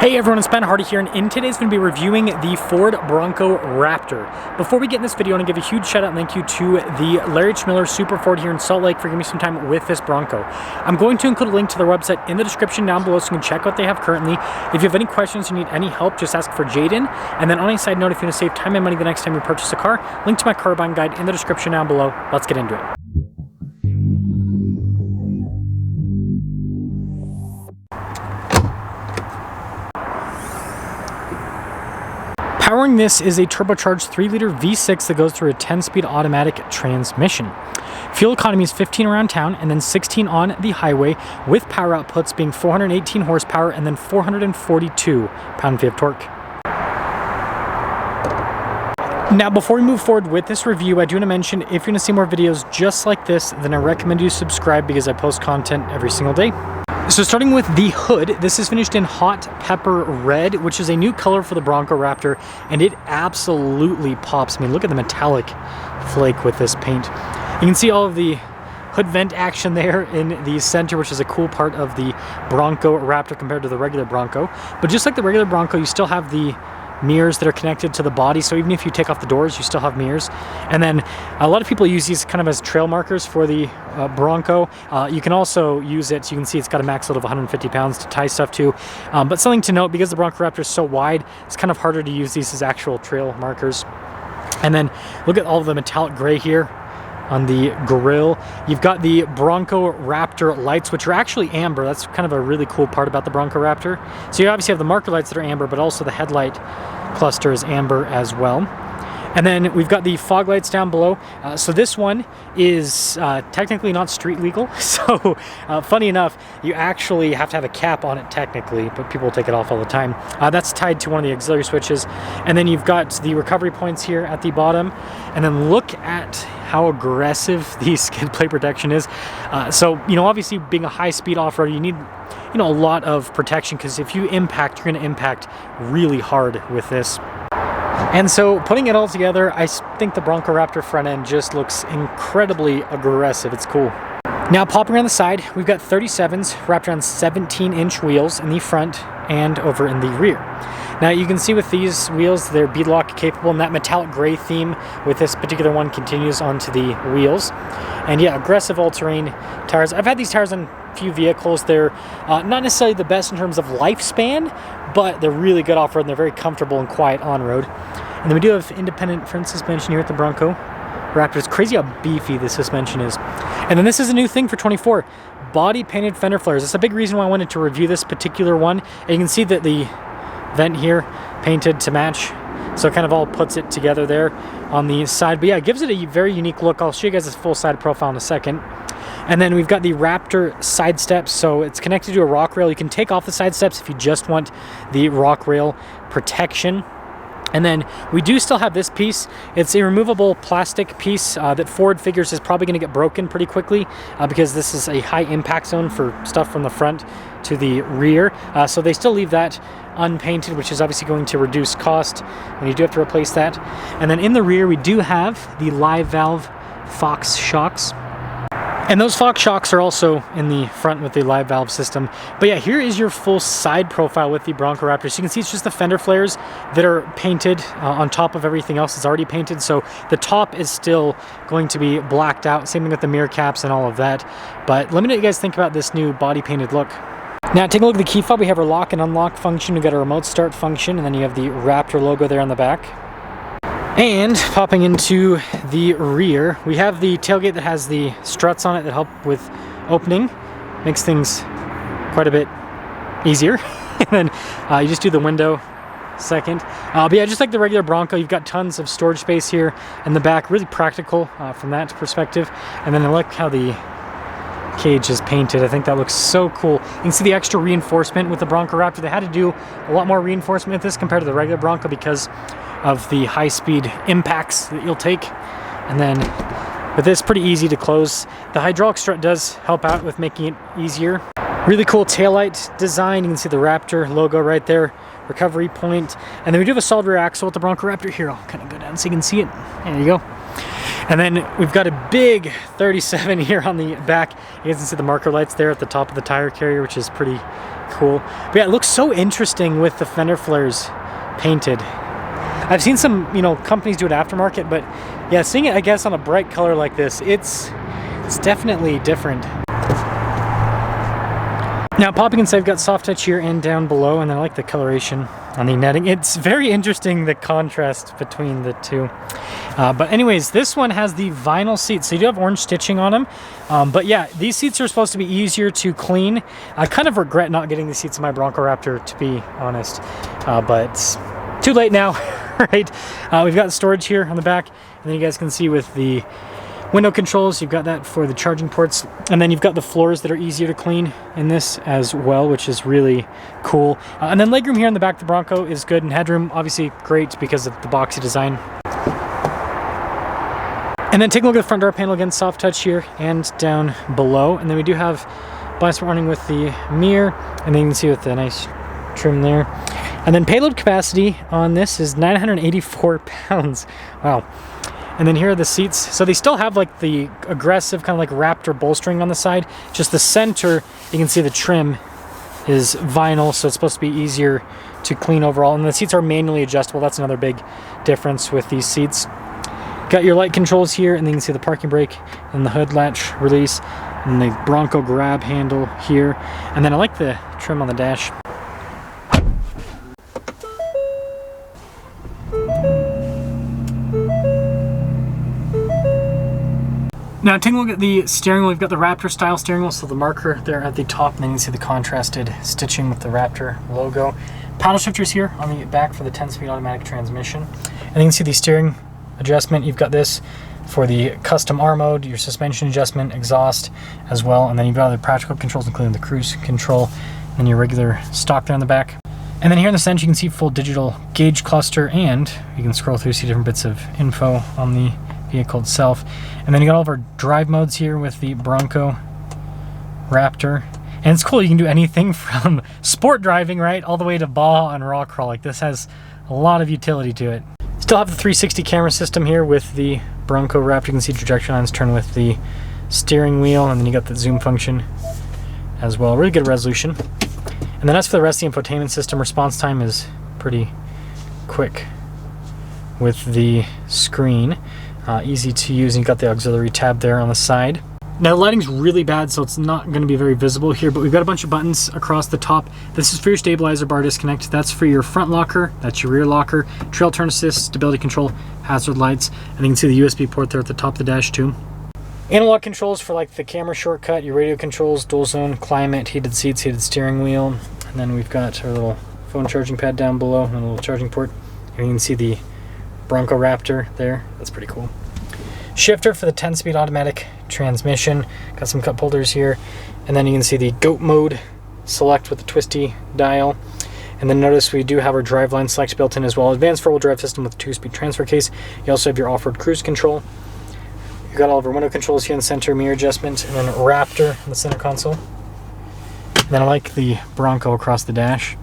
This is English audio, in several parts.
Hey everyone, it's Ben Hardy here, and in today's going to be reviewing the Ford Bronco Raptor. Before we get in this video, I want to give a huge shout out and thank you to the Larry Schmiller Super Ford here in Salt Lake for giving me some time with this Bronco. I'm going to include a link to their website in the description down below so you can check what they have currently. If you have any questions, you need any help, just ask for Jaden. And then on a side note, if you want to save time and money the next time you purchase a car, link to my car buying guide in the description down below. Let's get into it. Powering this is a turbocharged 3-liter V6 that goes through a 10-speed automatic transmission. Fuel economy is 15 around town and then 16 on the highway, with power outputs being 418 horsepower and then 442 pound-feet of torque. Now, before we move forward with this review, I do want to mention, if you want to see more videos just like this, then I recommend you subscribe because I post content every single day. So starting with the hood, this is finished in hot pepper red, which is a new color for the Bronco Raptor, and it absolutely pops. I mean, look at the metallic flake with this paint. You can see all of the hood vent action there in the center, which is a cool part of the Bronco Raptor compared to the regular Bronco. But just like the regular Bronco, you still have the mirrors that are connected to the body, so even if you take off the doors, you still have mirrors. And then a lot of people use these kind of as trail markers for the Bronco. You can also use it, you can see it's got a max load of 150 pounds to tie stuff to. But something to note, because the Bronco Raptor is so wide, it's kind of harder to use these as actual trail markers. And then look at all of the metallic gray here on the grille. You've got the Bronco Raptor lights, which are actually amber. That's kind of a really cool part about the Bronco Raptor. So you obviously have the marker lights that are amber, but also the headlight cluster is amber as well. And then we've got the fog lights down below. So this one is technically not street legal. So funny enough, you actually have to have a cap on it technically, but people take it off all the time. That's tied to one of the auxiliary switches. And then you've got the recovery points here at the bottom. And then look at how aggressive the skid plate protection is. So, obviously being a high-speed off-roader, you need, a lot of protection, because if you impact, you're going to impact really hard with this. And so putting it all together, I think the Bronco Raptor front end just looks incredibly aggressive. It's cool. Now, popping around the side, we've got 37s wrapped around 17-inch wheels in the front and over in the rear. Now, you can see with these wheels, they're beadlock capable, and that metallic gray theme with this particular one continues onto the wheels. And yeah, aggressive all-terrain tires. I've had these tires on a few vehicles. They're not necessarily the best in terms of lifespan, but they're really good off-road, and they're very comfortable and quiet on-road. And then we do have independent front suspension here at the Bronco Raptor. It's crazy how beefy the suspension is. And then this is a new thing for 24, body painted fender flares. That's a big reason why I wanted to review this particular one. And you can see that the vent here painted to match, so it kind of all puts it together there on the side. But yeah, it gives it a very unique look. I'll show you guys this full side profile in a second. And then we've got the Raptor side steps, so it's connected to a rock rail. You can take off the side steps if you just want the rock rail protection. And then we do still have this piece. It's a removable plastic piece that Ford figures is probably going to get broken pretty quickly because this is a high impact zone for stuff from the front to the rear. So they still leave that unpainted, which is obviously going to reduce cost when you do have to replace that. And then in the rear, we do have the live valve Fox shocks. And those Fox shocks are also in the front with the live valve system. But yeah, here is your full side profile with the Bronco Raptor. So you can see it's just the fender flares that are painted on top of everything else that's already painted. So the top is still going to be blacked out. Same thing with the mirror caps and all of that. But let me know what you guys think about this new body painted look. Now, taking a look at the key fob, we have our lock and unlock function. We've got a remote start function, and then you have the Raptor logo there on the back. And popping into the rear, we have the tailgate that has the struts on it that help with opening. Makes things quite a bit easier. And then you just do the window second. But yeah, just like the regular Bronco, you've got tons of storage space here in the back. Really practical from that perspective. And then I like how the cage is painted. I think that looks so cool. You can see the extra reinforcement with the Bronco Raptor. They had to do a lot more reinforcement with this compared to the regular Bronco because of the high-speed impacts that you'll take. And then with this, pretty easy to close. The hydraulic strut does help out with making it easier. Really cool taillight design. You can see the Raptor logo right there. Recovery point. And then we do have a solid rear axle with the Bronco Raptor. Here, I'll kind of go down so you can see it. There you go. And then we've got a big 37 here on the back. You guys can see the marker lights there at the top of the tire carrier, which is pretty cool. But yeah, it looks so interesting with the fender flares painted. I've seen some, you know, companies do it aftermarket, but yeah, seeing it, I guess, on a bright color like this, it's definitely different. Now, popping inside, I've got soft touch here and down below, and then I like the coloration on the netting. It's very interesting, the contrast between the two. But anyways, this one has the vinyl seats, so you do have orange stitching on them. But yeah, these seats are supposed to be easier to clean. I kind of regret not getting the seats in my Bronco Raptor, to be honest, but too late now, right? We've got storage here on the back, and then you guys can see with the window controls, you've got that for the charging ports, and then you've got the floors that are easier to clean in this as well, which is really cool. And then legroom here in the back of the Bronco is good, and headroom obviously great because of the boxy design. And then take a look at the front door panel again, soft touch here and down below, and then we do have blind spot warning with the mirror, and then you can see with the nice trim there. And then payload capacity on this is 984 pounds. Wow. And then here are the seats. So they still have like the aggressive kind of like Raptor bolstering on the side. Just the center, you can see the trim is vinyl, so it's supposed to be easier to clean overall. And the seats are manually adjustable. That's another big difference with these seats. Got your light controls here, and then you can see the parking brake and the hood latch release, and the Bronco grab handle here. And then I like the trim on the dash. Now taking a look at the steering wheel, we've got the Raptor style steering wheel, so the marker there at the top, and then you can see the contrasted stitching with the Raptor logo. Paddle shifters here on the back for the 10-speed automatic transmission. And you can see the steering adjustment. You've got this for the custom R mode, your suspension adjustment, exhaust as well, and then you've got other practical controls including the cruise control, and your regular stock there on the back. And then here in the center you can see full digital gauge cluster, and you can scroll through, see different bits of info on the vehicle itself. And then you got all of our drive modes here with the Bronco Raptor. And it's cool, you can do anything from sport driving, right, all the way to ball and rock crawl. Like, this has a lot of utility to it. Still have the 360 camera system here with the Bronco Raptor. You can see trajectory lines turn with the steering wheel, and then you got the zoom function as well. Really good resolution. And then as for the rest of the infotainment system, response time is pretty quick with the screen. Easy to use, and you've got the auxiliary tab there on the side. Now the lighting's really bad, so it's not going to be very visible here, but we've got a bunch of buttons across the top. This is for your stabilizer bar disconnect. That's for your front locker, that's your rear locker, trail turn assist, stability control, hazard lights, and you can see the USB port there at the top of the dash too. Analog controls for like the camera shortcut, your radio controls, dual zone, climate, heated seats, heated steering wheel, and then we've got our little phone charging pad down below and a little charging port. And you can see the Bronco Raptor there. That's pretty cool. Shifter for the 10-speed automatic transmission. Got some cup holders here. And then you can see the GOAT mode select with the twisty dial. And then notice we do have our driveline select built in as well. Advanced four-wheel drive system with a 2-speed transfer case. You also have your off-road cruise control. You've got all of our window controls here in the center, mirror adjustment, and then Raptor in the center console. And then I like the Bronco across the dash.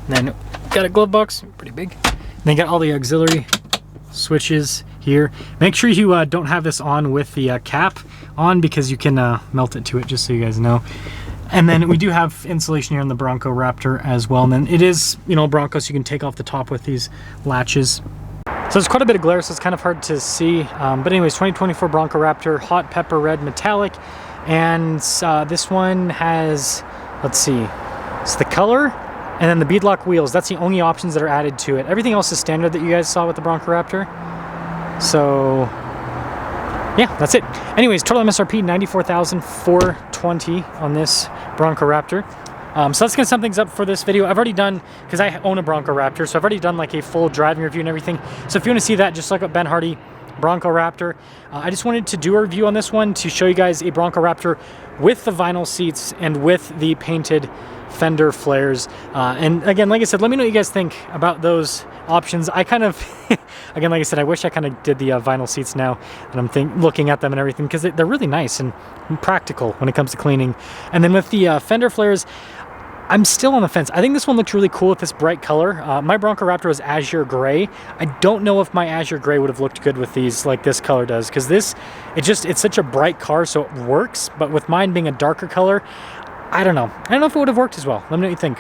And then got a glove box, pretty big. And then you got all the auxiliary switches here. Make sure you don't have this on with the cap on, because you can melt it to it, just so you guys know. And then we do have insulation here in the Bronco Raptor as well. And then it is, you know, Bronco, so you can take off the top with these latches. So there's quite a bit of glare, so it's kind of hard to see. But anyways, 2024 Bronco Raptor, hot pepper red metallic. And this one has, let's see, it's the color and then the beadlock wheels. That's the only options that are added to it. Everything else is standard that you guys saw with the Bronco Raptor. So yeah, that's it. Anyways, total MSRP $94,420 on this Bronco Raptor. So that's gonna sum things up for this video. I've already done, because I own a Bronco Raptor, so I've already done like a full driving review and everything. So if you want to see that, just look up Ben Hardy Bronco Raptor. I just wanted to do a review on this one to show you guys a Bronco Raptor with the vinyl seats and with the painted fender flares. And again, like I said, let me know what you guys think about those options. I kind of, again, like I said, I wish I kind of did the vinyl seats now, and I'm looking at them and everything, because they're really nice and practical when it comes to cleaning. And then with the fender flares, I'm still on the fence. I think this one looks really cool with this bright color. My Bronco Raptor was azure gray. I don't know if my azure gray would have looked good with these like this color does, because this, it's such a bright car, so it works. But with mine being a darker color, I don't know. I don't know if it would have worked as well. Let me know what you think.